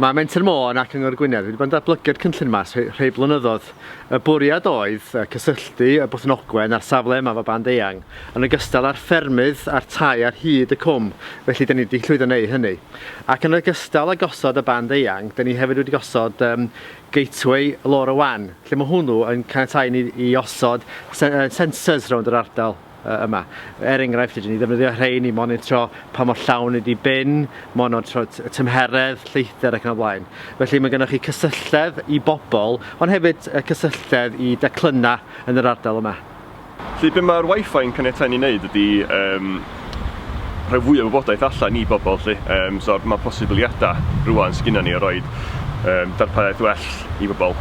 Mae Menter ac Cyngor Gwynedd wedi bod yn datblygu'r cynllun yma rhai blynyddoedd. Y bwriad oedd cysylltu y Bwthnogwen a'r safle yma fo band eang, yn ogystal â'r ffermydd a'r tai ar hyd y cwm, felly da ni wedi llwyddo wneud hynny. Ac yn ogystal â gosod y band eang, da ni hefyd wedi gosod gateway LoRaWAN, lle mae hwnnw yn caniatáu ni i osod sensors rownd yr ardal yma. Enghraifft, ydyn ni ddefnyddio rhain i monitro pa mor llawn ydi bin, monitro tymheredd, lleithder ac yn y blaen. Felly mae gennych chi cysylltedd i bobl, ond hefyd cysylltedd i declynna yn yr ardal yma. Felly be mae'r Wi-Fi'n caniatáu ni wneud ydy rhoi fwy o wybodaeth allan i bobl. So mae posibiliadau rwan sgynna ni o roi darpariaeth well i bobl.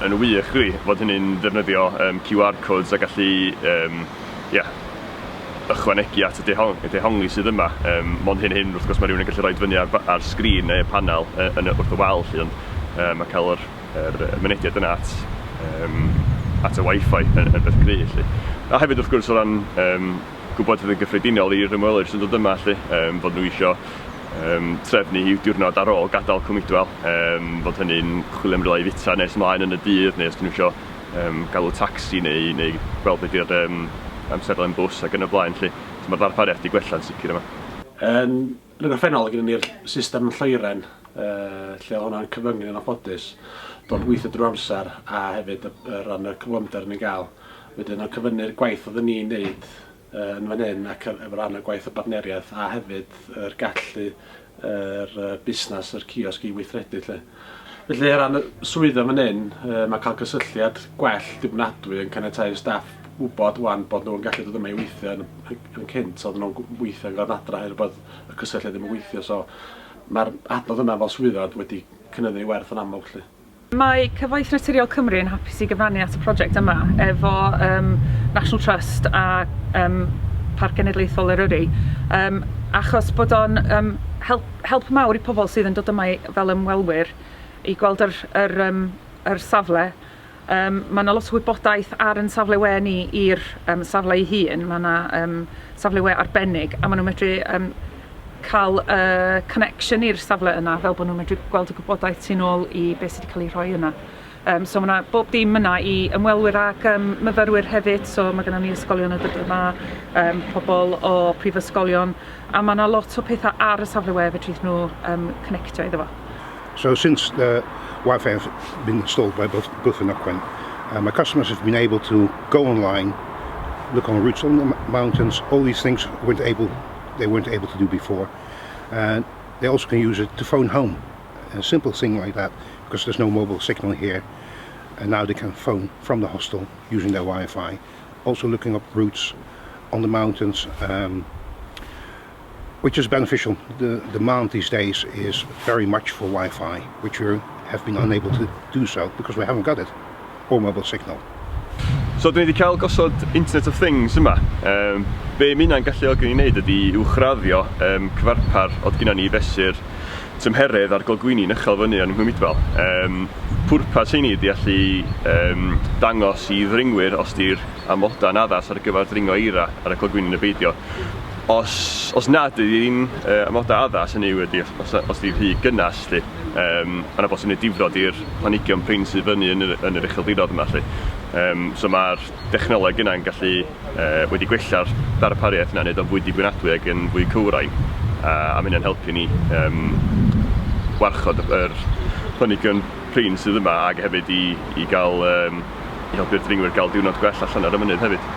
Yn wych, fod hynny'n defnyddio QR codes a gallu ychwanegu at y dehongli sydd yma. Mond hyn, wrth gwrs mae rhywun yn gallu rhoi fyny ar sgrin neu panel wrth y wal, ond mae cael yr mynediad yna at y Wi-Fi yn beth gry. A hefyd wrth gwrs o ran gwybod yn gyffredinol i'r ymwelwyr sy'n dod yma, fod nhw isio trefnu i'w diwrnod ar ôl gadael Cwm Idwal, fod hynny'n chwilio ymwelwyr fita nes ymlaen yn y dydd, neu os dyn nhw isio galw taxi neu gweld beth yw'r amserlen bws ac yn y blaen. Mae'r ddarpariaeth di gwella'n sicr yma. Yn y gorffennol gyda ni'r system yn Lloeren, lle oedd hwnna'n cyfyngu'n anffodus, bod gweithio drwy amser a hefyd ran y cyflymder yn ei gael. Wedyn o'n cyfynnu'r gwaith oedd ni'n neud yn fan hyn ac efo ran y gwaith o bartneriaeth a hefyd yr gallu yr busnes, yr ciosg i weithredu. Felly ran y swyddfa fan hyn, mae cael cysylltiad gwell dibynadwy yn caniatáu staff wybod wan bod nhw'n gallu dod yma i weithio yn cynt, oedd nhw'n weithio yn gorfod adra er bod y cysylltiad ddim yn weithio. So mae'r adnodd yma fel swyddfa wedi cynyddu ei werth yn aml. Mae Cyfoeth Naturiol Cymru yn hapus i gyfrannu at y prosiect yma efo National Trust a Parc Genedlaethol Eryri, achos bod o'n help mawr i pobl sydd yn dod yma fel ymwelwyr i gweld yr safle. Mae yna lot o wybodaeth ar yn safle we ni i'r safle ei hun. Mae yna safle we arbennig a maen nhw'n medru cael connection i'r safle yna fel bod nhw'n medru gweld y gwybodaeth sy'n ôl i beth sydd wedi cael ei rhoi yna. So mae yna bob dim yna i ymwelwyr ac myfyrwyr hefyd, so mae gennym ni ysgolion yn dod yma, pobl o prifysgolion, a mae yna lot o pethau ar y safle we fedrith nhw connectio iddo fo. So since the Wi-Fi has been installed by Bwthnogwen, my customers have been able to go online, look on routes on the mountains, all these things they weren't able to do before. And they also can use it to phone home, a simple thing like that, because there's no mobile signal here. And now they can phone from the hostel using their Wi-Fi, also looking up routes on the mountains, which is beneficial. The demand these days is very much for Wi-Fi, which we have been unable to do so because we haven't got it, or mobile signal. So dyn ni wedi cael gosod Internet of Things yma. Be mi hynna'n galluogi ni wneud ydy uwchraddio cyfarpar oedd gyda ni fesur tymheredd ar golgwyni'n uchel fyny yn Cwm Idwal. Pwrpas hynny ydy allu dangos i ddringwyr os di'r amodau'n addas ar gyfer dringo eira ar y golgwyni'n y beidio. Os nad ydy'n amodau addas, hynny wedi, os di'r rhy gynnas, yna bosib wneud difrod i'r planhigion prin sydd fyny yn yr ucheldirodd yma. So mae'r dechnoleg yna'n gallu wedi gwella'r darpariaeth yna'n neud o'n fwy dibynadwy ac yn fwy cywrain. A mae hynny'n helpu ni warchod yr planhigion prin sydd yma ac hefyd i helpu'r dringwyr gael diwrnod gwell allan ar y mynydd hefyd.